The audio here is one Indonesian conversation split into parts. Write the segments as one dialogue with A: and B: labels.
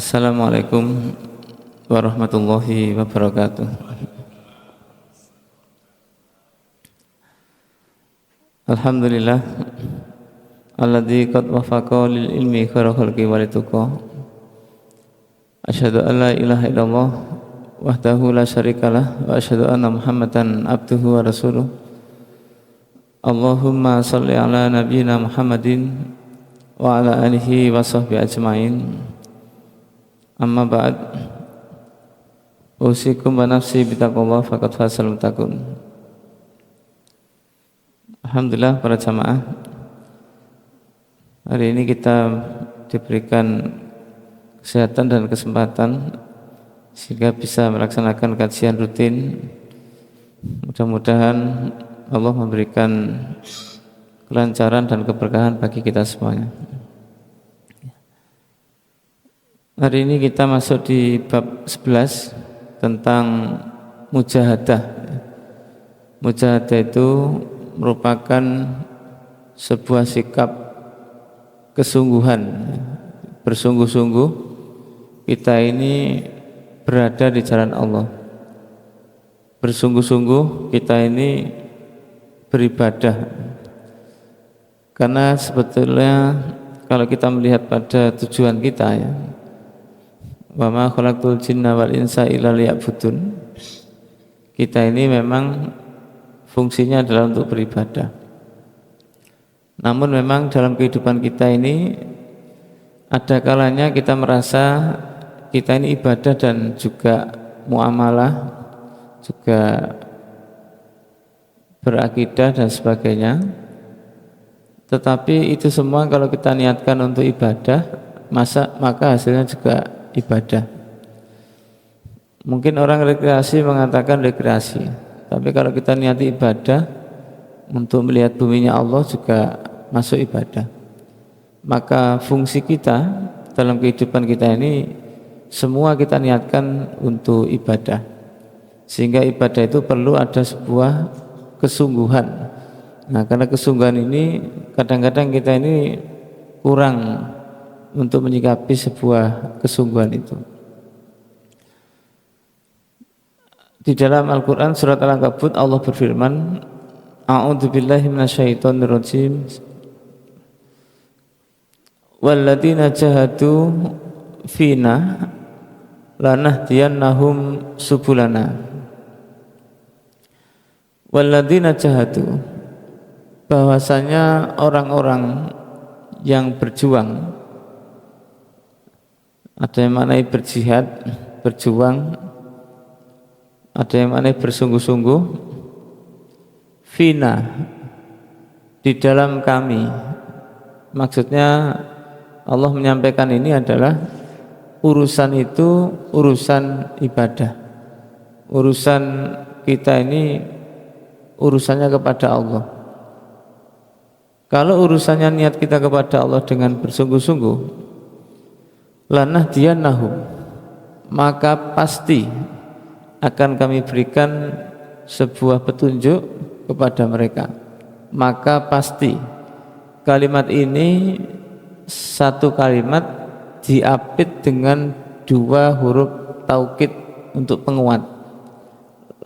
A: Assalamualaikum warahmatullahi wabarakatuh. Alhamdulillah alladzi qad wafaqa lil ilmi khairu khalqi wa lituqa. Asyhadu an la ilaha illallah wahdahu la syarikalah wa asyhadu anna Muhammadan abduhu wa rasuluh. Allahumma shalli ala nabiyyina Muhammadin wa ala alihi wa sahbihi ajmain. Amma ba'd, usikum wa nafsi bitaqwallah faqad fazal muttaqun. Alhamdulillah para jamaah, hari ini kita diberikan kesehatan dan kesempatan sehingga bisa melaksanakan kajian rutin. Mudah-mudahan Allah memberikan kelancaran dan keberkahan bagi kita semuanya. Hari ini kita masuk di bab 11 tentang mujahadah. Mujahadah itu merupakan sebuah sikap kesungguhan, bersungguh-sungguh kita ini berada di jalan Allah. Bersungguh-sungguh kita ini beribadah. Karena sebetulnya kalau kita melihat pada tujuan kita ya, wa ma khalaqtul jinna wal insa illa liya'budun. Kita ini memang fungsinya adalah untuk beribadah. Namun memang dalam kehidupan kita ini ada kalanya kita merasa kita ini ibadah dan juga muamalah, juga berakidah dan sebagainya. Tetapi itu semua kalau kita niatkan untuk ibadah, maka hasilnya juga ibadah. Mungkin orang rekreasi mengatakan rekreasi, tapi kalau kita niati ibadah untuk melihat buminya Allah juga masuk ibadah. Maka fungsi kita dalam kehidupan kita ini semua kita niatkan untuk ibadah, sehingga ibadah itu perlu ada sebuah kesungguhan. Nah, karena kesungguhan ini kadang-kadang kita ini kurang untuk menyikapi sebuah kesungguhan itu. Di dalam Al-Quran surat Al-Ankabut Allah berfirman, A'udzubillahi minasyaitonirrajim, walladzina jahadu fina lanahdiyannahum subulana. Walladzina jahadu, bahwasanya orang-orang yang berjuang, ada yang maknai berjihad, berjuang, ada yang maknai bersungguh-sungguh, fina, di dalam kami. Maksudnya Allah menyampaikan ini adalah urusan itu urusan ibadah. Urusan kita ini urusannya kepada Allah. Kalau urusannya niat kita kepada Allah dengan bersungguh-sungguh, lanahdiyannahum, maka pasti akan kami berikan sebuah petunjuk kepada mereka. Maka pasti, kalimat ini satu kalimat diapit dengan dua huruf taukid untuk penguat.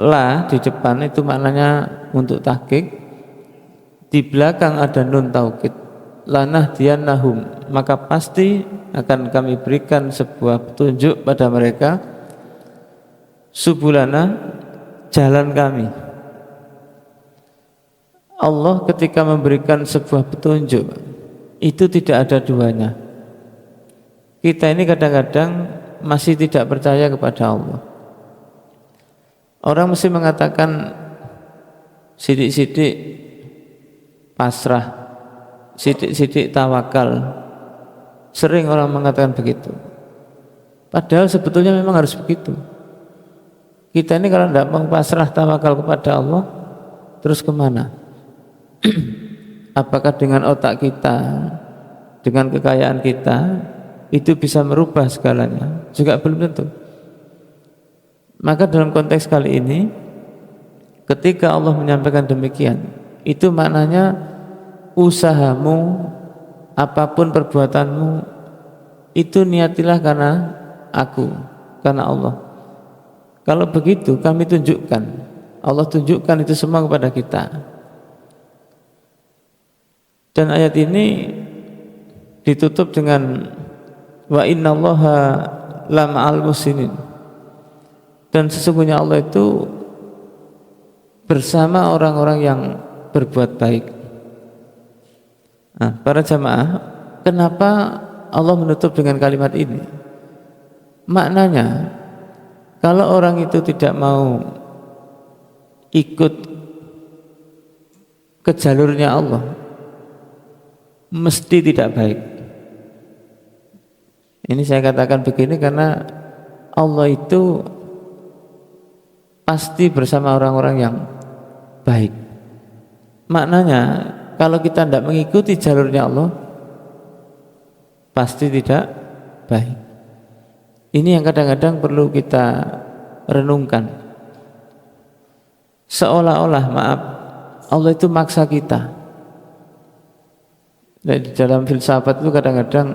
A: La di depan itu maknanya untuk tahqiq, di belakang ada nun taukid. Lanahdiyannahum, maka pasti akan kami berikan sebuah petunjuk pada mereka, subulana, jalan kami. Allah ketika memberikan sebuah petunjuk itu tidak ada duanya. Kita ini kadang-kadang masih tidak percaya kepada Allah. Orang mesti mengatakan sidik-sidik pasrah, sidik-sidik tawakal. Sering orang mengatakan begitu. Padahal sebetulnya memang harus begitu. Kita ini kalau tidak mau pasrah tawakal kepada Allah, terus kemana? Apakah dengan otak kita, dengan kekayaan kita, itu bisa merubah segalanya? Juga belum tentu. Maka dalam konteks kali ini, ketika Allah menyampaikan demikian, itu maknanya usahamu, apapun perbuatanmu, itu niatilah karena aku, karena Allah. Kalau begitu kami tunjukkan, Allah tunjukkan itu semua kepada kita. Dan ayat ini ditutup dengan wa innallaha lama'al muhsinin, dan sesungguhnya Allah itu bersama orang-orang yang berbuat baik. Nah, para jamaah, kenapa Allah menutup dengan kalimat ini? Maknanya, kalau orang itu tidak mau ikut ke jalurnya Allah, mesti tidak baik. Ini saya katakan begini karena Allah itu pasti bersama orang-orang yang baik. Maknanya, kalau kita tidak mengikuti jalurnya Allah, pasti tidak baik. Ini yang kadang-kadang perlu kita renungkan. Seolah-olah, maaf, Allah itu maksa kita. Dan di dalam filsafat itu kadang-kadang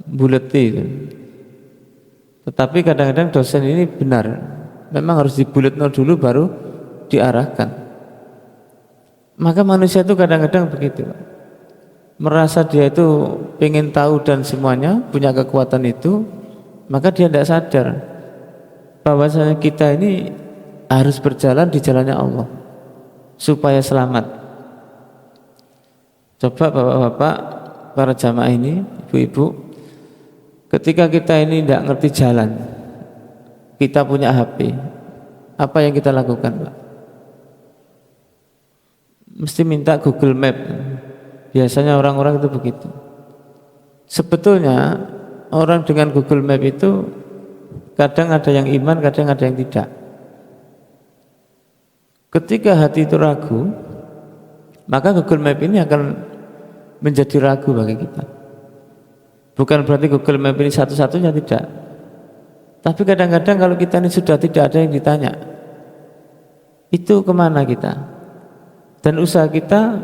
A: buleti itu. Tetapi kadang-kadang dosen ini benar, memang harus dibuletno dulu baru diarahkan. Maka manusia itu kadang-kadang begitu, merasa dia itu pengen tahu dan semuanya, punya kekuatan itu, maka dia tidak sadar bahwasanya kita ini harus berjalan di jalannya Allah supaya selamat. Coba bapak-bapak, para jamaah ini, ibu-ibu, ketika kita ini tidak ngerti jalan, kita punya HP, apa yang kita lakukan, Pak? Mesti minta Google Map. Biasanya orang-orang itu begitu. Sebetulnya orang dengan Google Map itu kadang ada yang iman, kadang ada yang tidak. Ketika hati itu ragu, maka Google Map ini akan menjadi ragu bagi kita. Bukan berarti Google Map ini satu-satunya, tidak. Tapi kadang-kadang kalau kita ini sudah tidak ada yang ditanya, itu kemana kita? Dan usaha kita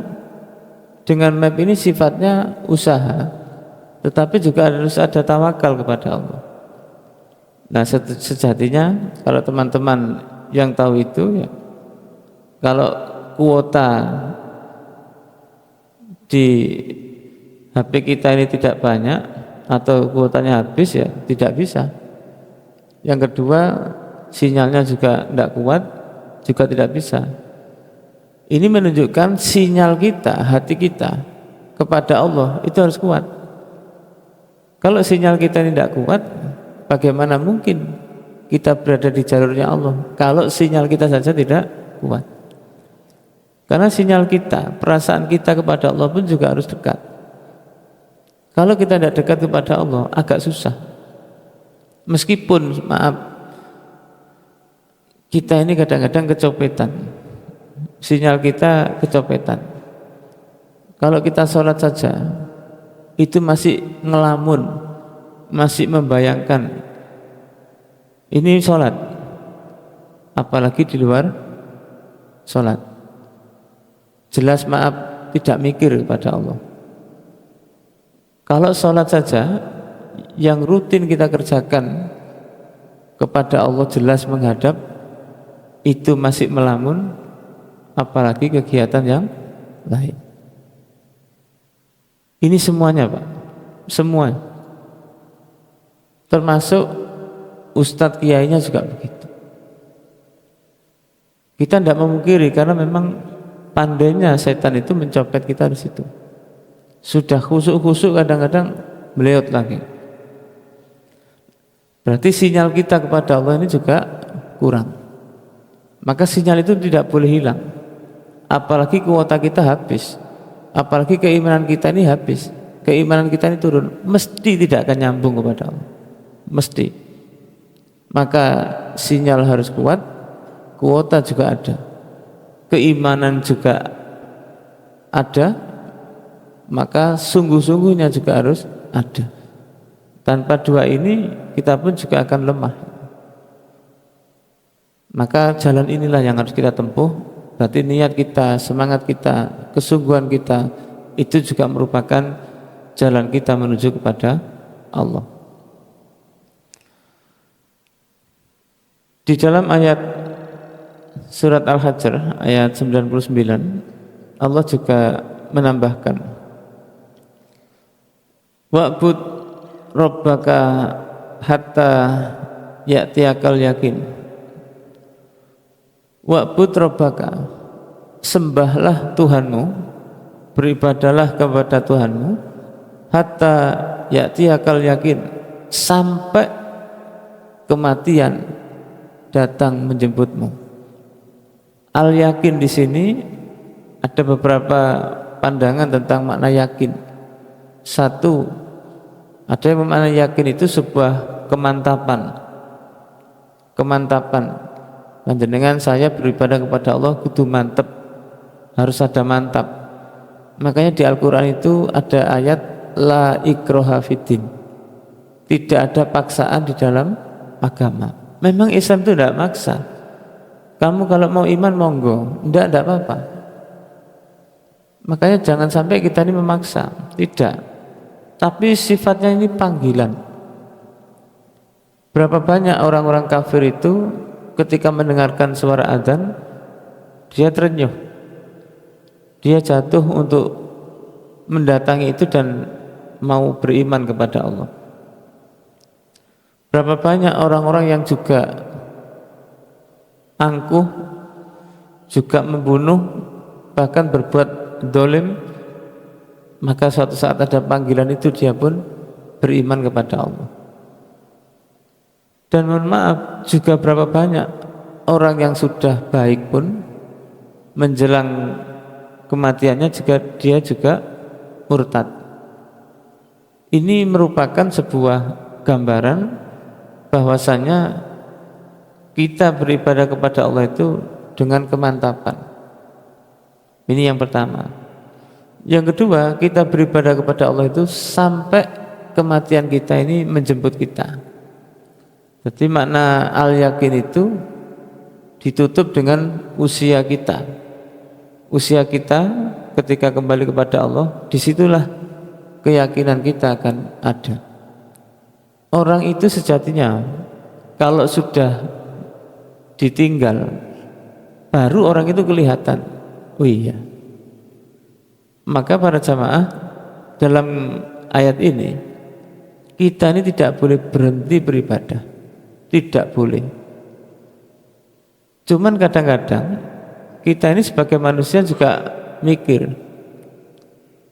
A: dengan map ini sifatnya usaha, tetapi juga harus ada tawakal kepada Allah. Nah, sejatinya kalau teman-teman yang tahu itu, ya, kalau kuota di HP kita ini tidak banyak atau kuotanya habis, ya tidak bisa. Yang kedua, sinyalnya juga tidak kuat, juga tidak bisa. Ini menunjukkan sinyal kita, hati kita kepada Allah itu harus kuat. Kalau sinyal kita ini tidak kuat, bagaimana mungkin kita berada di jalurnya Allah kalau sinyal kita saja tidak kuat? Karena sinyal kita, perasaan kita kepada Allah pun juga harus dekat. Kalau kita tidak dekat kepada Allah, agak susah. Meskipun, maaf, kita ini kadang-kadang kecopetan, sinyal kita kecopetan. Kalau kita sholat saja itu masih ngelamun, masih membayangkan ini sholat, apalagi di luar sholat. Jelas, maaf, tidak mikir kepada Allah. Kalau sholat saja yang rutin kita kerjakan kepada Allah jelas menghadap, itu masih melamun, apalagi kegiatan yang lain. Ini semuanya, Pak, semua, termasuk ustadz kiainya juga begitu. Kita tidak memungkiri karena memang pandainya setan itu mencopet kita di situ. Sudah khusuk-khusuk kadang-kadang meleot lagi. Berarti sinyal kita kepada Allah ini juga kurang. Maka sinyal itu tidak boleh hilang. Apalagi kuota kita habis, apalagi keimanan kita ini habis, keimanan kita ini turun, mesti tidak akan nyambung kepada Allah, mesti. Maka sinyal harus kuat, kuota juga ada, keimanan juga ada, maka sungguh-sungguhnya juga harus ada. Tanpa dua ini kita pun juga akan lemah. Maka jalan inilah yang harus kita tempuh. Berarti niat kita, semangat kita, kesungguhan kita, itu juga merupakan jalan kita menuju kepada Allah. Di dalam ayat surat Al-Hajr ayat 99 Allah juga menambahkan wa'bud rabbaka hatta ya'tiyakal yakin. Wa'bud rabbaka, sembahlah Tuhanmu, beribadahlah kepada Tuhanmu hatta ya'tiyakal yakin, sampai kematian datang menjemputmu. Al yakin di sini ada beberapa pandangan tentang makna yakin. Satu, ada yang bermakna yakin itu sebuah kemantapan. Panjenengan saya beribadah kepada Allah kudu mantep, harus ada mantap. Makanya di Al-Quran itu ada ayat la ikraha fiddin, tidak ada paksaan di dalam agama. Memang Islam itu tidak maksa. Kamu kalau mau iman monggo, tidak apa-apa. Makanya jangan sampai kita ini memaksa, tidak. Tapi sifatnya ini panggilan. Berapa banyak orang-orang kafir itu ketika mendengarkan suara adzan dia terenyuh, dia jatuh untuk mendatangi itu dan mau beriman kepada Allah. Berapa banyak orang-orang yang juga angkuh, juga membunuh, bahkan berbuat dolim, maka suatu saat ada panggilan itu dia pun beriman kepada Allah. Dan mohon maaf, juga berapa banyak orang yang sudah baik pun menjelang kematiannya juga dia juga murtad. Ini merupakan sebuah gambaran bahwasanya kita beribadah kepada Allah itu dengan kemantapan. Ini yang pertama. Yang kedua, kita beribadah kepada Allah itu sampai kematian kita ini menjemput kita. Jadi makna al-yakin itu ditutup dengan usia kita. Usia kita ketika kembali kepada Allah, disitulah keyakinan kita akan ada. Orang itu sejatinya kalau sudah ditinggal, baru orang itu kelihatan. Oh iya. Maka para jamaah, dalam ayat ini kita ini tidak boleh berhenti beribadah, tidak boleh. Cuman kadang-kadang kita ini sebagai manusia juga mikir,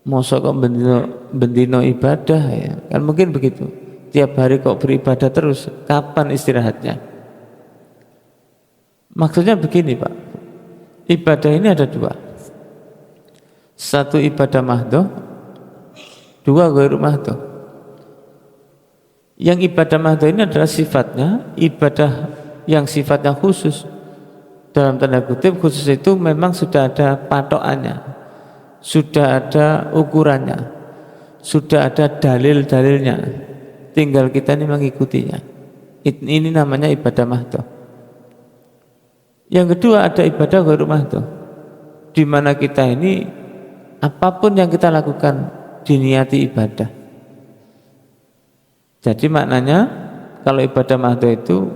A: mosok kok bendino ibadah ya, kan mungkin begitu. Tiap hari kok beribadah terus, kapan istirahatnya? Maksudnya begini Pak, ibadah ini ada dua. Satu ibadah mahdoh, dua ghairu mahdoh. Yang ibadah mahdoh ini adalah sifatnya ibadah yang sifatnya khusus. Dalam tanda kutip khusus itu memang sudah ada patokannya, sudah ada ukurannya, sudah ada dalil-dalilnya, tinggal kita ini mengikutinya. Ini namanya ibadah mahdoh. Yang kedua ada ibadah ghairu mahdoh, di mana kita ini apapun yang kita lakukan diniati ibadah. Jadi maknanya kalau ibadah mahdoh itu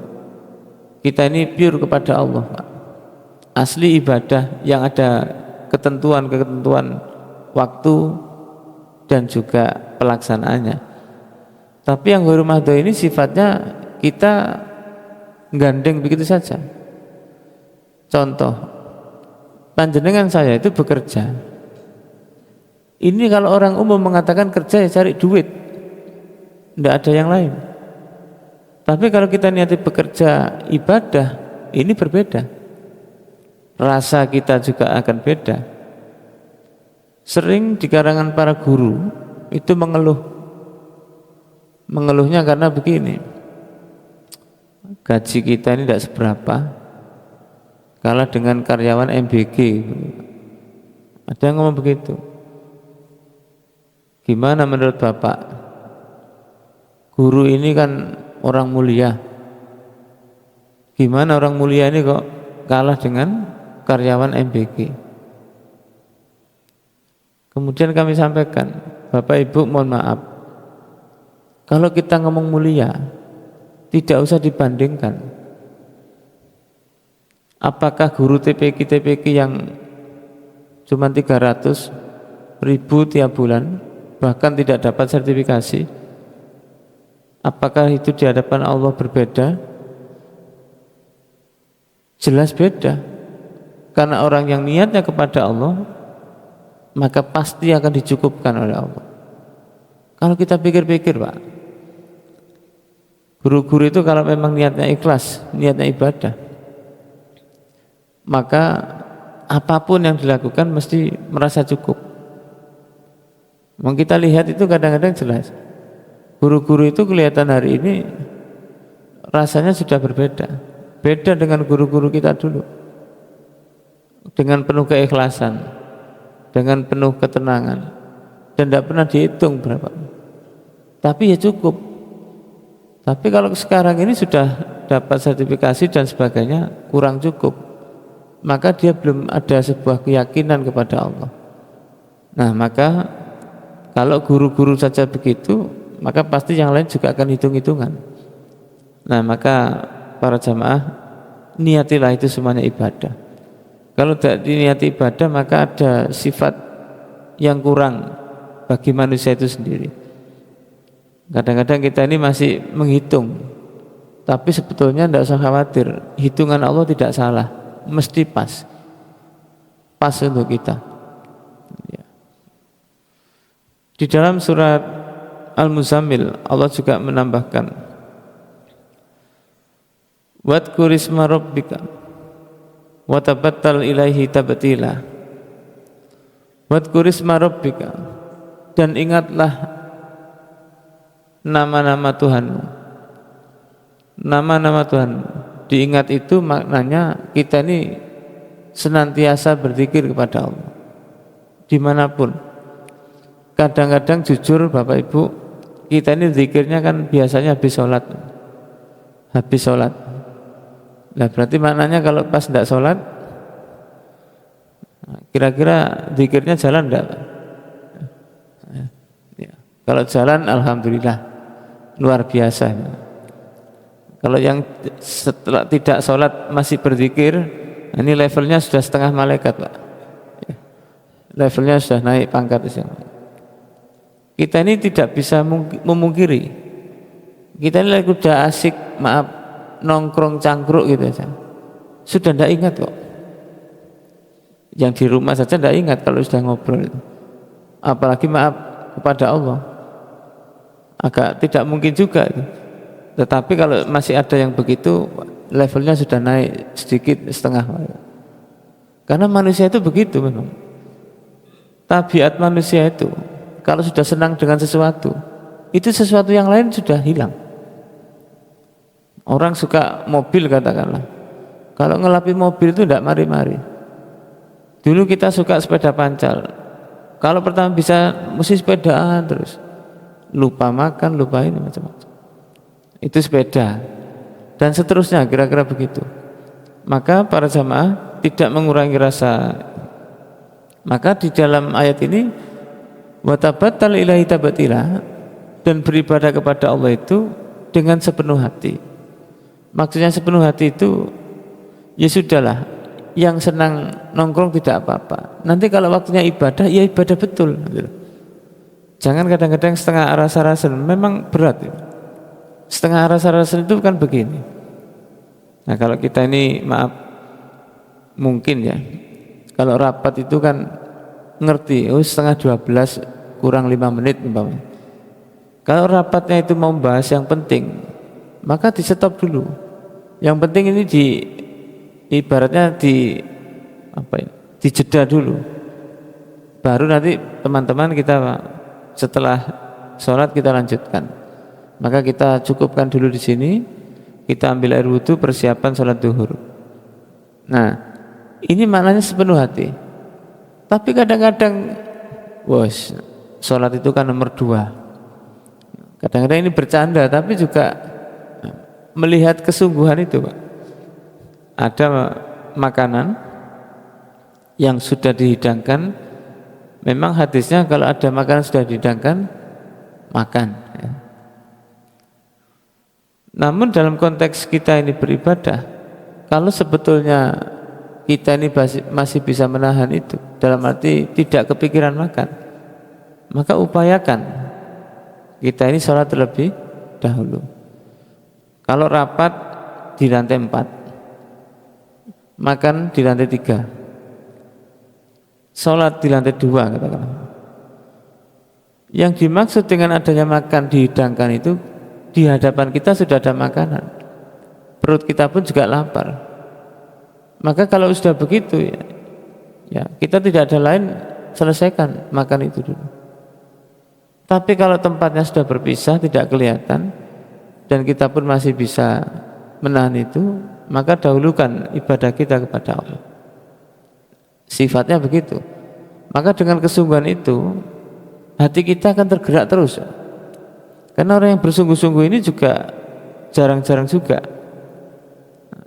A: kita ini pure kepada Allah Pak. Asli ibadah yang ada ketentuan-ketentuan waktu dan juga pelaksanaannya. Tapi yang ghairu mahdoh ini sifatnya kita gandeng begitu saja. Contoh, panjenengan saya itu bekerja. Ini kalau orang umum mengatakan kerja ya cari duit, tidak ada yang lain. Tapi kalau kita niati bekerja ibadah, ini berbeda. Rasa kita juga akan beda. Sering di kalangan para guru itu mengeluhnya karena begini, gaji kita ini tidak seberapa, kalah dengan karyawan MBG. Ada yang ngomong begitu. Gimana menurut Bapak? Guru ini kan orang mulia. Gimana orang mulia ini kok kalah dengan karyawan MBG? Kemudian kami sampaikan, Bapak Ibu mohon maaf, kalau kita ngomong mulia tidak usah dibandingkan. Apakah guru TPQ yang cuma 300.000 tiap bulan bahkan tidak dapat sertifikasi, apakah itu di hadapan Allah berbeda? Jelas beda. Karena orang yang niatnya kepada Allah, maka pasti akan dicukupkan oleh Allah. Kalau kita pikir-pikir, Pak, guru-guru itu kalau memang niatnya ikhlas, niatnya ibadah, maka apapun yang dilakukan mesti merasa cukup. Kita lihat itu kadang-kadang jelas. Guru-guru itu kelihatan hari ini rasanya sudah berbeda. Beda dengan guru-guru kita dulu. Dengan penuh keikhlasan, dengan penuh ketenangan, dan tidak pernah dihitung berapa. Tapi ya cukup. Tapi kalau sekarang ini sudah dapat sertifikasi dan sebagainya kurang cukup, maka dia belum ada sebuah keyakinan kepada Allah. Nah, maka kalau guru-guru saja begitu, maka pasti yang lain juga akan hitung-hitungan. Nah, maka para jamaah, niatilah itu semuanya ibadah. Kalau tidak diniati ibadah, maka ada sifat yang kurang bagi manusia itu sendiri. Kadang-kadang kita ini masih menghitung, tapi sebetulnya tidak usah khawatir, hitungan Allah tidak salah, mesti pas untuk kita. Di dalam surat Al-Muzammil Allah juga menambahkan, wadhkur isma rabbika wa tabattal ilaihi tabtila. Wadhkur isma rabbika, dan ingatlah nama-nama Tuhanmu. Nama-nama Tuhanmu diingat itu maknanya kita ini senantiasa berzikir kepada Allah dimanapun. Kadang-kadang jujur Bapak Ibu, kita ini zikirnya kan biasanya habis sholat. Nah, berarti maknanya kalau pas tidak sholat, kira-kira zikirnya jalan enggak? Ya. Kalau jalan, alhamdulillah, luar biasa. Kalau yang setelah tidak sholat masih berzikir, ini levelnya sudah setengah malaikat, Pak. Levelnya sudah naik pangkat. Kita ini tidak bisa memungkiri, kita ini lagi udah asik, maaf, nongkrong cangkruk gitu saja, sudah tidak ingat kok. Yang di rumah saja tidak ingat kalau sudah ngobrol itu, apalagi maaf kepada Allah, agak tidak mungkin juga itu. Tetapi kalau masih ada yang begitu, levelnya sudah naik sedikit setengah. Karena manusia itu begitu memang, tabiat manusia itu. Kalau sudah senang dengan sesuatu, itu sesuatu yang lain sudah hilang. Orang suka mobil katakanlah, kalau ngelapi mobil itu tidak mari-mari. Dulu kita suka sepeda pancal, kalau pertama bisa mesti sepedaan terus, lupa makan, lupa ini macam-macam. Itu sepeda, dan seterusnya kira-kira begitu. Maka para jamaah tidak mengurangi rasa. Maka di dalam ayat ini, wa tabattal ilaihi tabtila, dan beribadah kepada Allah itu dengan sepenuh hati. Maksudnya sepenuh hati itu ya sudahlah, yang senang nongkrong tidak apa-apa. Nanti kalau waktunya ibadah, ya ibadah betul. Jangan kadang-kadang setengah aras-arasan, memang berat. Setengah aras-arasan itu kan begini. Nah, kalau kita ini maaf, mungkin ya, kalau rapat itu kan ngerti, setengah 12 kurang 5 menit umpamanya. Kalau rapatnya itu mau membahas yang penting, maka di stop dulu. Yang penting ini ibaratnya dijeda dulu. Baru nanti teman-teman kita setelah sholat kita lanjutkan. Maka kita cukupkan dulu di sini, kita ambil air wudhu, persiapan sholat duhur. Nah, ini maknanya sepenuh hati. Tapi kadang-kadang, sholat itu kan nomor 2. Kadang-kadang ini bercanda, tapi juga melihat kesungguhan itu, Pak. Ada makanan yang sudah dihidangkan, memang hadisnya kalau ada makanan sudah dihidangkan, makan. Ya. Namun dalam konteks kita ini beribadah, kalau sebetulnya kita ini masih bisa menahan itu, dalam arti tidak kepikiran makan, maka upayakan kita ini sholat terlebih dahulu. Kalau rapat di lantai 4, makan di lantai 3, sholat di lantai 2 katakanlah. Yang dimaksud dengan adanya makan dihidangkan itu, di hadapan kita sudah ada makanan, perut kita pun juga lapar. Maka kalau sudah begitu ya kita tidak ada lain, selesaikan makan itu dulu. Tapi kalau tempatnya sudah berpisah, tidak kelihatan, dan kita pun masih bisa menahan itu, maka dahulukan ibadah kita kepada Allah. Sifatnya begitu. Maka dengan kesungguhan itu, hati kita akan tergerak terus. Karena orang yang bersungguh-sungguh ini juga jarang-jarang juga.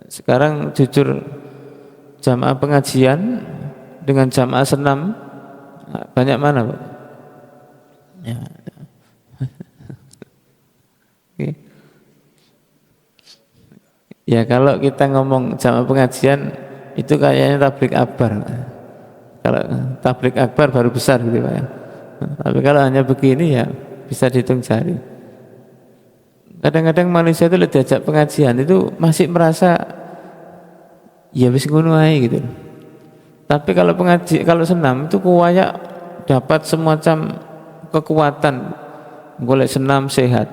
A: Sekarang jujur, jamaah pengajian dengan jamaah senam banyak mana, Pak? Ya. Okay. Ya kalau kita ngomong jamaah pengajian itu kayaknya tablik akbar. Kalau tablik akbar baru besar gitu Pak ya. Tapi kalau hanya begini ya bisa dihitung jari. Kadang-kadang manusia itu diajak pengajian itu masih merasa ya wis ngono ae gitu. Tapi kalau kalau senam itu kuwaya dapat semacam kekuatan, golek senam sehat.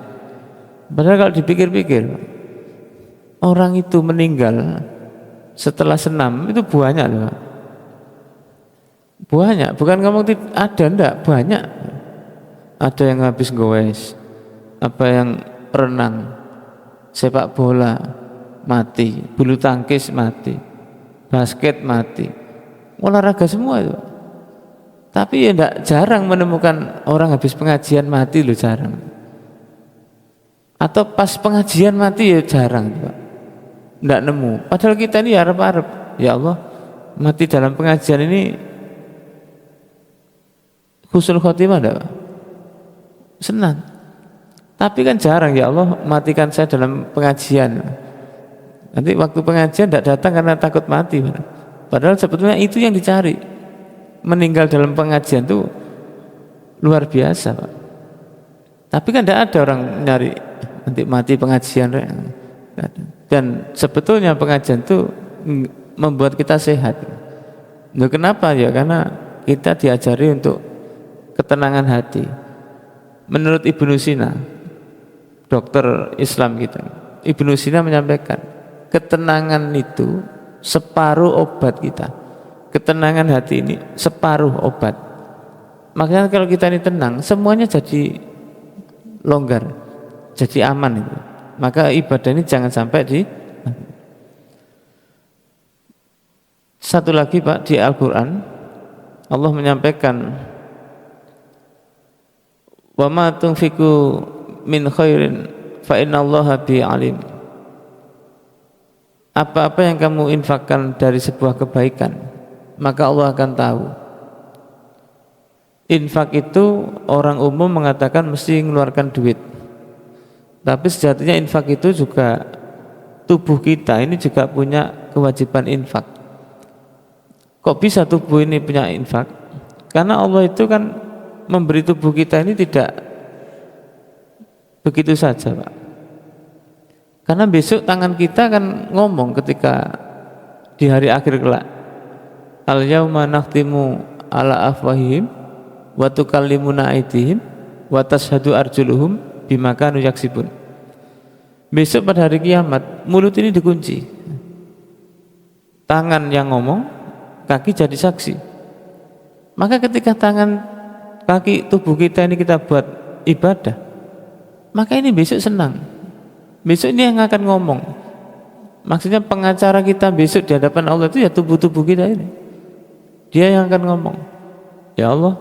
A: Padahal kalau dipikir-pikir, orang itu meninggal setelah senam itu banyak loh. Banyak, bukan ngomong ada ndak, banyak. Ada yang habis gowes, apa yang renang, sepak bola mati, bulu tangkis mati, basket mati, olahraga semua itu. Tapi ya enggak, jarang menemukan orang habis pengajian mati loh, jarang. Atau pas pengajian mati ya jarang, Pak. Enggak nemu. Padahal kita ini harap-harap, ya Allah, mati dalam pengajian ini husnul khotimah enggak, Pak? Senang. Tapi kan jarang, ya Allah, matikan saya dalam pengajian. Nanti waktu pengajian enggak datang karena takut mati, Pak. Padahal sebetulnya itu yang dicari. Meninggal dalam pengajian itu luar biasa, Pak. Tapi kan tidak ada orang nyari nanti mati pengajian. Dan sebetulnya pengajian itu membuat kita sehat. Nah, kenapa ya? Karena kita diajari untuk ketenangan hati. Menurut Ibnu Sina, dokter Islam kita, Ibnu Sina menyampaikan ketenangan itu separuh obat kita. Ketenangan hati ini separuh obat. Makanya kalau kita ini tenang, semuanya jadi longgar, jadi aman itu. Maka ibadah ini jangan sampai di. Satu lagi Pak, di Al-Quran Allah menyampaikan, wa ma tunfiqu min khairin fa innallaha bi alim. Apa-apa yang kamu infakkan dari sebuah kebaikan, maka Allah akan tahu. Infak itu orang umum mengatakan mesti mengeluarkan duit, tapi sejatinya infak itu juga tubuh kita ini juga punya kewajiban infak. Kok bisa tubuh ini punya infak? Karena Allah itu kan memberi tubuh kita ini tidak begitu saja, Pak. Karena besok tangan kita akan ngomong ketika di hari akhir kelak, al-yauma nakhtimu ala afwahihim wa tukallimuna aydihim wa tashhadu arjuluhum bima kanu yaksibun. Besok pada hari kiamat mulut ini dikunci. Tangan yang ngomong, kaki jadi saksi. Maka ketika tangan, kaki, tubuh kita ini kita buat ibadah, maka ini besok senang. Besok ini yang akan ngomong. Maksudnya pengacara kita besok di hadapan Allah itu ya tubuh-tubuh kita ini. Dia yang akan ngomong, ya Allah,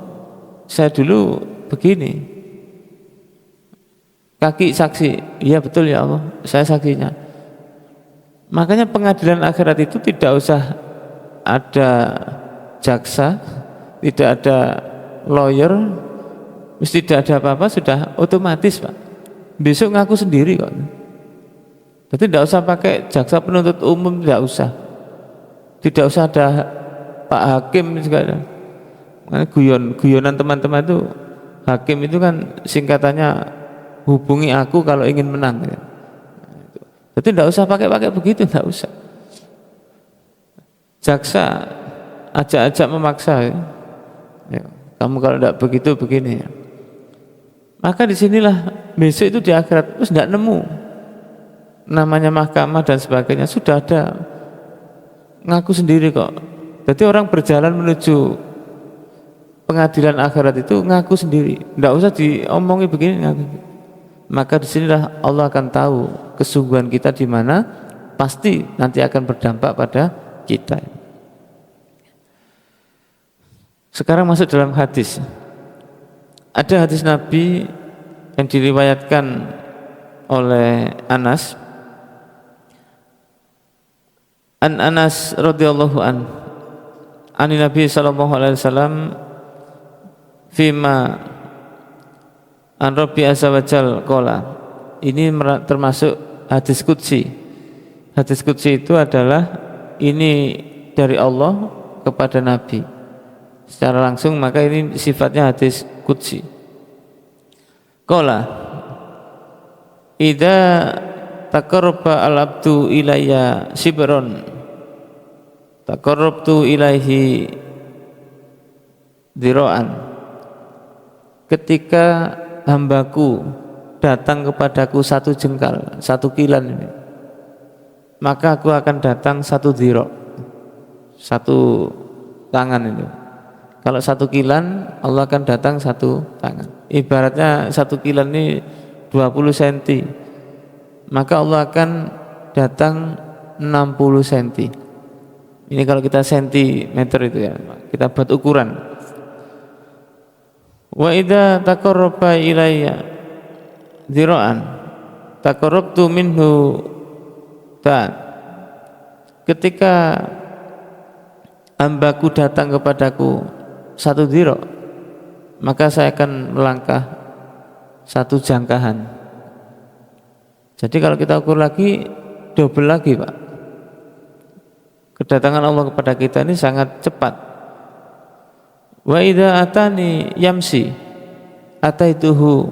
A: saya dulu begini. Kaki saksi, iya betul ya Allah, saya saksinya. Makanya pengadilan akhirat itu tidak usah ada jaksa, tidak ada lawyer, mesti tidak ada apa-apa, sudah otomatis Pak. Besok ngaku sendiri kok. Jadi tidak usah pakai jaksa penuntut umum, tidak usah. Tidak usah ada Pak Hakim juga ada. Guyonan teman-teman itu, Hakim itu kan singkatannya hubungi aku kalau ingin menang. Jadi tidak usah pakai begitu, tidak usah. Jaksa ajak-ajak memaksa. Ya, kamu kalau tidak begitu begini. Ya. Maka disinilah besok itu di akhirat terus tidak nemu namanya mahkamah dan sebagainya, sudah ada, ngaku sendiri kok. Jadi orang berjalan menuju pengadilan akhirat itu ngaku sendiri, tidak usah diomongi begini, ngaku. Maka disinilah Allah akan tahu kesungguhan kita di mana, pasti nanti akan berdampak pada kita. Sekarang masuk dalam hadis. Ada hadis Nabi yang diriwayatkan oleh Anas. An Anas radhiyallahu an Nabi sallallahu alaihi wasallam fima an Rabbi azza wajal qala. Ini termasuk hadis qudsi. Hadis qudsi itu adalah ini dari Allah kepada Nabi secara langsung, maka ini sifatnya hadis qudsi. Qala idza taqarraba al-abdu ilayya shibron taqarrabtu ilaihi dhira'an. Ketika hambaku datang kepadaku satu jengkal, satu kilan ini, maka aku akan datang satu dhira', satu tangan ini. Kalau satu kilan, Allah akan datang satu tangan. Ibaratnya satu kilan ini 20 cm, maka Allah akan datang 60 cm. Ini kalau kita sentimeter itu ya, kita buat ukuran. Wa idza taqarraba ilayya dhira'an taqarrabtu minhu ta. Ketika hambaku datang kepadaku satu dhira', maka saya akan melangkah satu jangkahan. Jadi kalau kita ukur lagi, double lagi Pak. Kedatangan Allah kepada kita ini sangat cepat. Wa idza atani yamsi ataituhu.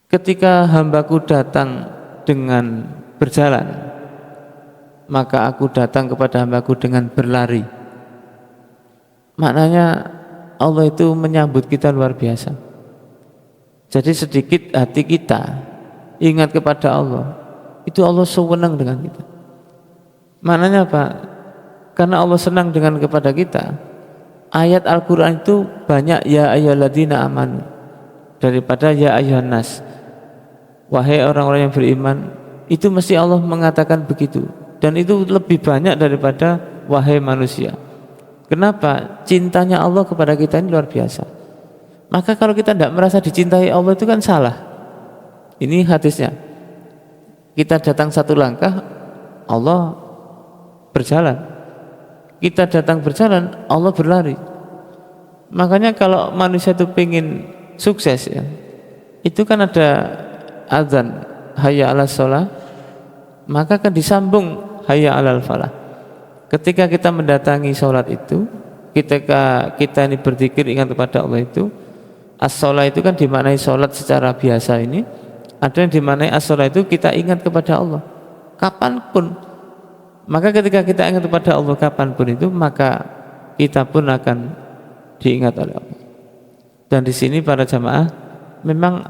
A: Ketika hambaku datang dengan berjalan, maka aku datang kepada hambaku dengan berlari. Maknanya Allah itu menyambut kita luar biasa. Jadi sedikit hati kita ingat kepada Allah, itu Allah senang dengan kita. Maknanya apa? Karena Allah senang dengan kepada kita, ayat Al-Quran itu banyak ya ayyuhalladzina amanu daripada ya ayyuhan nas. Wahai orang-orang yang beriman, itu mesti Allah mengatakan begitu. Dan itu lebih banyak daripada wahai manusia. Kenapa? Cintanya Allah kepada kita ini luar biasa. Maka kalau kita tidak merasa dicintai Allah itu kan salah. Ini hadisnya. Kita datang satu langkah, Allah berjalan. Kita datang berjalan, Allah berlari. Makanya kalau manusia itu pengen sukses ya, itu kan ada azan hayya 'alas shalah, maka kan disambung hayya 'alal falah. Ketika kita mendatangi sholat itu, ketika kita ini berzikir ingat kepada Allah itu, as-sholat itu kan dimaknai sholat secara biasa ini, ada yang dimaknai as-sholat itu kita ingat kepada Allah kapanpun. Maka ketika kita ingat kepada Allah kapanpun itu, maka kita pun akan diingat oleh Allah. Dan di sini para jamaah memang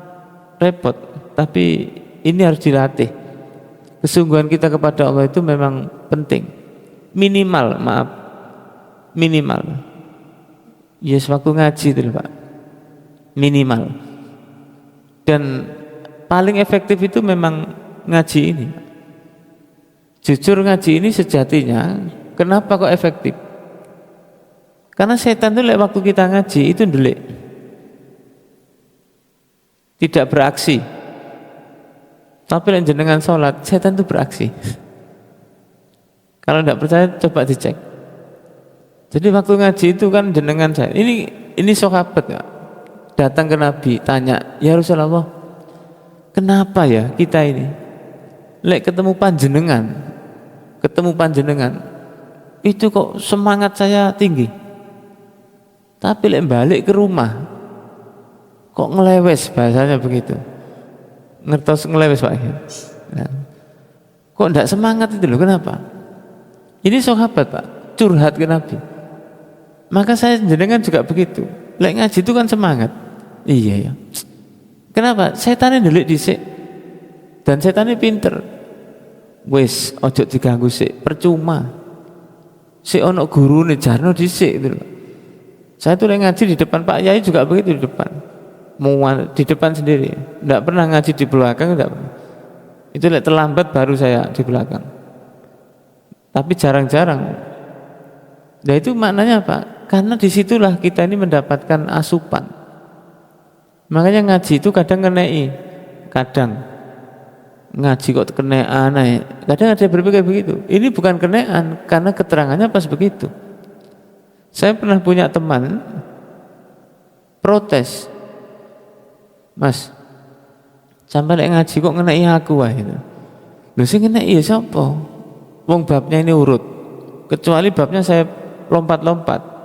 A: repot, tapi ini harus dilatih. Kesungguhan kita kepada Allah itu memang penting. Minimal yes, waktu ngaji itu Pak, minimal. Dan paling efektif itu memang ngaji ini. Jujur ngaji ini sejatinya kenapa kok efektif? Karena setan itu lewat waktu kita ngaji itu ndelik, tidak beraksi. Tapi yang jenengan sholat, setan itu beraksi. Kalau tidak percaya coba dicek. Jadi waktu ngaji itu kan jenengan saya. Ini sahabat ya, datang ke Nabi tanya, ya Rasulullah, kenapa ya kita ini lek ketemu panjenengan ketemu panjenengan itu kok semangat saya tinggi, tapi lek balik ke rumah kok ngelewes, bahasanya begitu, ngertos ngelewes Pak ya. Nah, kok ndak semangat itu loh, kenapa? Ini sahabat Pak, curhat ke Nabi. Maka saya jenengan juga begitu, lek ngaji itu kan semangat. Iya ya, kenapa? Setannya delik dhisik dan setannya pinter. Wis ojo diganggu sik, percuma. Sik ono gurune jarno dhisik gitu loh. Saya tuh lek ngaji di depan Pak Yai juga begitu, di depan. Di depan sendiri. Enggak pernah ngaji di belakang, enggak pernah. Itu lek terlambat baru saya di belakang. Tapi jarang-jarang. Nah itu maknanya apa? Karena disitulah kita ini mendapatkan asupan. Makanya ngaji itu kadang ngenei, kadang ngaji kok kenaan, kadang ada berpikir begitu. Ini bukan kenaan, karena keterangannya pas begitu. Saya pernah punya teman protes, Mas, sampai lek ngaji kok ngenei aku wae gitu. Lho sing ngenei ya sapa? Wong babnya ini urut. Kecuali babnya saya lompat-lompat.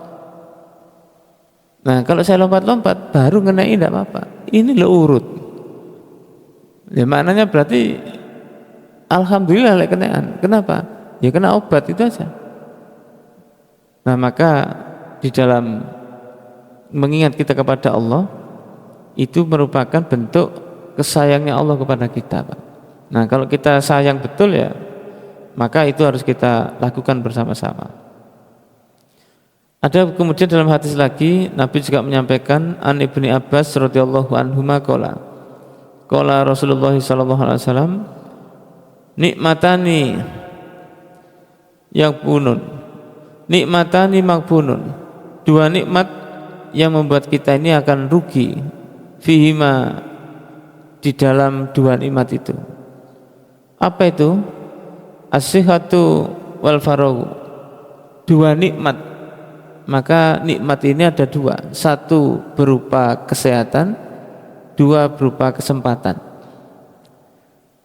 A: Nah, kalau saya lompat-lompat baru ngenei enggak apa-apa. Ini lo urut. Ya maknanya berarti alhamdulillah lek kenaan. Kenapa? Ya kena obat itu aja. Nah, maka di dalam mengingat kita kepada Allah itu merupakan bentuk kesayangnya Allah kepada kita, Pak. Nah, kalau kita sayang betul ya, maka itu harus kita lakukan bersama-sama. Ada kemudian dalam hadis lagi Nabi juga menyampaikan an Ibni Abbas radhiyallahu anhuma qala Rasulullah sallallahu alaihi wasallam nikmatani maghbunun, dua nikmat yang membuat kita ini akan rugi fihima, di dalam dua nikmat itu. Apa itu? As-sihhatu wal faraghu. Dua nikmat, maka nikmat ini ada dua, satu berupa kesehatan, dua berupa kesempatan.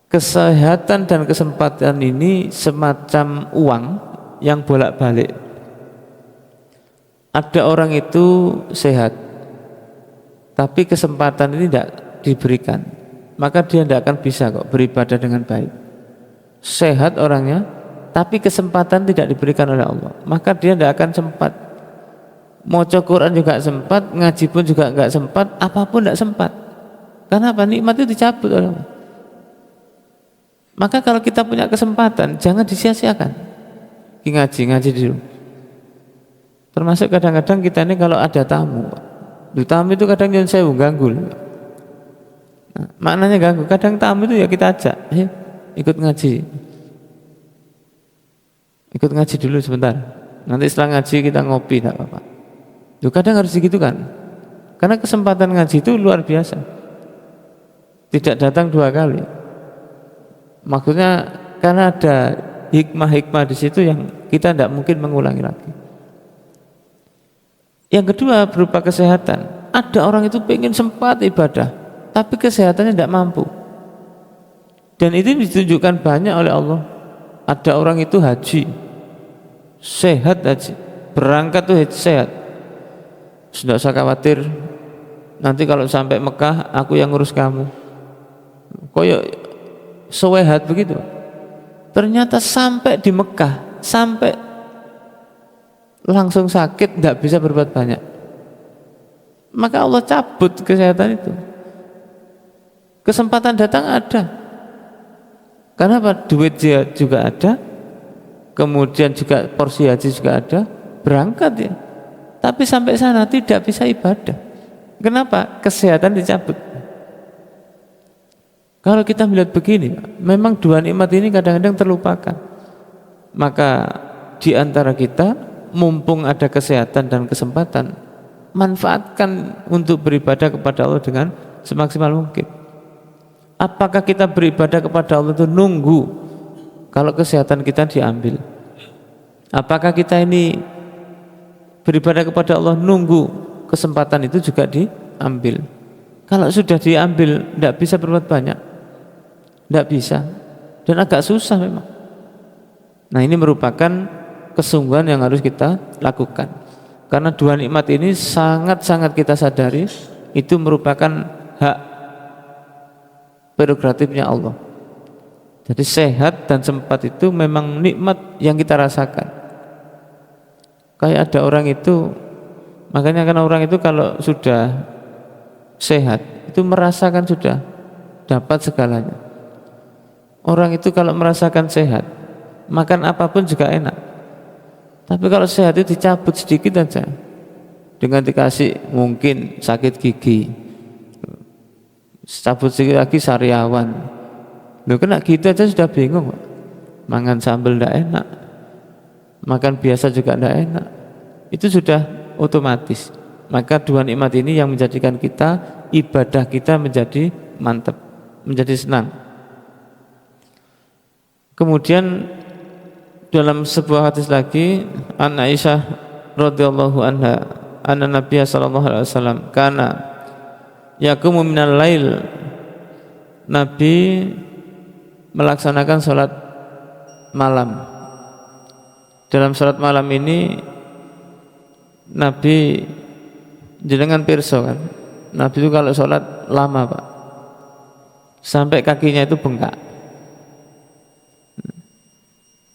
A: Kesehatan dan kesempatan ini semacam uang yang bolak-balik. Ada orang itu sehat, tapi kesempatan ini tidak diberikan, maka dia tidak akan bisa kok beribadah dengan baik. Sehat orangnya, tapi kesempatan tidak diberikan oleh Allah, maka dia tidak akan sempat. Maca Quran juga sempat, ngaji pun juga enggak sempat, apapun tidak sempat. Karena apa? Nikmat itu dicabut oleh Allah. Maka kalau kita punya kesempatan, jangan disia-siakan. Ngaji dulu. Termasuk kadang-kadang kita ini kalau ada tamu, tamu itu kadang yang saya ganggu. Nah, maknanya ganggu. Kadang tamu itu ya kita ajak, ikut ngaji. Ikut ngaji dulu sebentar. Nanti setelah ngaji kita ngopi, tidak apa-apa. Kadang harus begitu kan? Karena kesempatan ngaji itu luar biasa. Tidak datang dua kali. Maksudnya karena ada hikmah-hikmah di situ yang kita tidak mungkin mengulangi lagi. Yang kedua berupa kesehatan. Ada orang itu pengen sempat ibadah, tapi kesehatannya tidak mampu. Dan itu ditunjukkan banyak oleh Allah. Ada orang itu haji, sehat haji, berangkat tuh haji sehat. Sudah usah khawatir, nanti kalau sampai Mekah aku yang ngurus kamu. Koyok sehat begitu. Ternyata sampai di Mekah, sampai langsung sakit, tidak bisa berbuat banyak. Maka Allah cabut kesehatan itu. Kesempatan datang ada. Karena apa? Duit juga ada, kemudian juga porsi haji juga ada, berangkat ya. Tapi sampai sana tidak bisa ibadah. Kenapa? Kesehatan dicabut. Kalau kita melihat begini, memang dua nikmat ini kadang-kadang terlupakan. Maka di antara kita, mumpung ada kesehatan dan kesempatan, manfaatkan untuk beribadah kepada Allah dengan semaksimal mungkin. Apakah kita beribadah kepada Allah itu nunggu kalau kesehatan kita diambil? Apakah kita ini beribadah kepada Allah nunggu kesempatan itu juga diambil? Kalau sudah diambil, tidak bisa berbuat banyak. Tidak bisa. Dan agak susah memang. Nah, ini merupakan kesungguhan yang harus kita lakukan. Karena dua nikmat ini sangat-sangat kita sadari itu merupakan hak prerogatifnya Allah. Jadi sehat dan sempat itu memang nikmat yang kita rasakan. Kayak ada orang itu, makanya kan orang itu kalau sudah sehat itu merasakan sudah dapat segalanya. Orang itu kalau merasakan sehat, makan apapun juga enak. Tapi kalau sehat itu dicabut sedikit aja, dengan dikasih mungkin sakit gigi, cabut sedikit lagi sariawan. Loh, kena gitu aja sudah bingung, Pak. Makan sambal tidak enak, makan biasa juga tidak enak, itu sudah otomatis. Maka dua nikmat ini yang menjadikan kita, ibadah kita menjadi mantap, menjadi senang. Kemudian dalam sebuah hadis lagi, an Aisyah radhiyallahu anha, anna Nabiya sallallahu alaihi wasallam kana yaqumu minal lail, Nabi melaksanakan salat malam. Dalam salat malam ini Nabi jenengan pirsa kan, Nabi itu kalau sholat lama, Pak, sampai kakinya itu bengkak.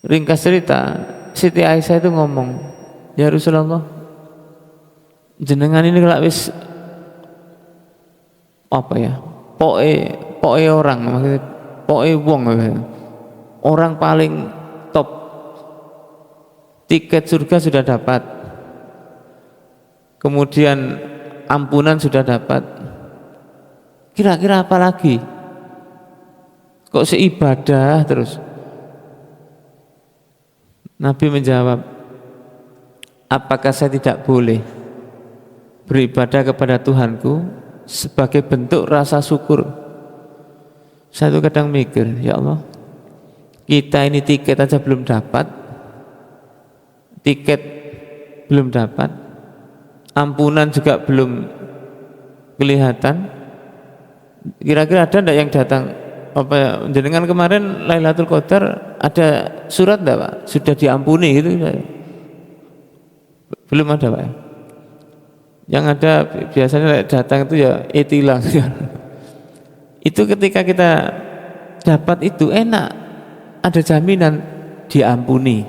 A: Ringkas cerita, Siti Aisyah itu ngomong, ya Rasulullah, jenengan ini kalau wis apa ya, poe orang, maksudnya poe wong, orang paling top, tiket surga sudah dapat, kemudian ampunan sudah dapat, kira-kira apa lagi? Kok seibadah terus? Nabi menjawab, apakah saya tidak boleh beribadah kepada Tuhanku sebagai bentuk rasa syukur? Saya tuh kadang mikir, ya Allah, kita ini tiket aja belum dapat, ampunan juga belum kelihatan. Kira-kira ada enggak yang datang? Apa ya, jenengan kemarin Lailatul Qadar ada surat enggak, Pak? Sudah diampuni gitu? Belum ada, Pak. Yang ada biasanya datang itu ya itilang. Itu ketika kita dapat itu enak, ada jaminan diampuni.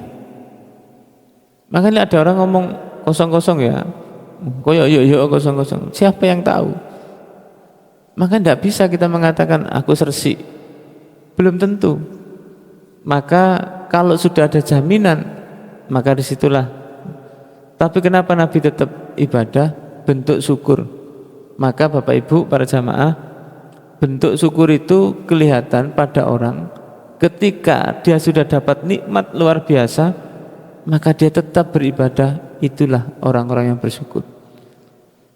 A: Makanya ada orang ngomong kosong-kosong ya, koyok yuk kosong-kosong. Siapa yang tahu? Maka tidak bisa kita mengatakan aku sersik, belum tentu. Maka kalau sudah ada jaminan, maka disitulah. Tapi kenapa Nabi tetap ibadah bentuk syukur? Maka Bapak Ibu para jamaah, bentuk syukur itu kelihatan pada orang ketika dia sudah dapat nikmat luar biasa, maka dia tetap beribadah. Itulah orang-orang yang bersyukur.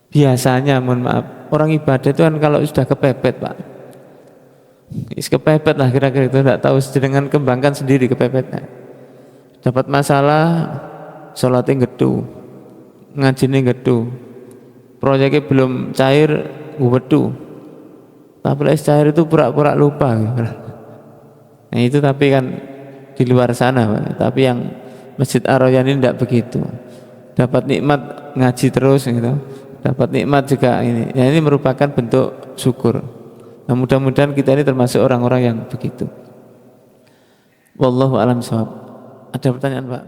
A: Biasanya, mohon maaf, orang ibadah itu kan kalau sudah kepepet, Pak, kepepet lah kira-kira itu, tidak tahu, dengan kembangkan sendiri kepepetnya. Dapat masalah, sholatnya gedu, ngajinya gedu, proyeknya belum cair, gedu. Tapi cair itu pura-pura lupa. Nah itu tapi kan di luar sana, Pak. Tapi yang Masjid Ar-Rayyan ini tidak begitu. Dapat nikmat ngaji terus gitu. Dapat nikmat juga ini. Ya, ini merupakan bentuk syukur. Nah, mudah-mudahan kita ini termasuk orang-orang yang begitu. Wallahu a'lam shawab. Ada pertanyaan, Pak?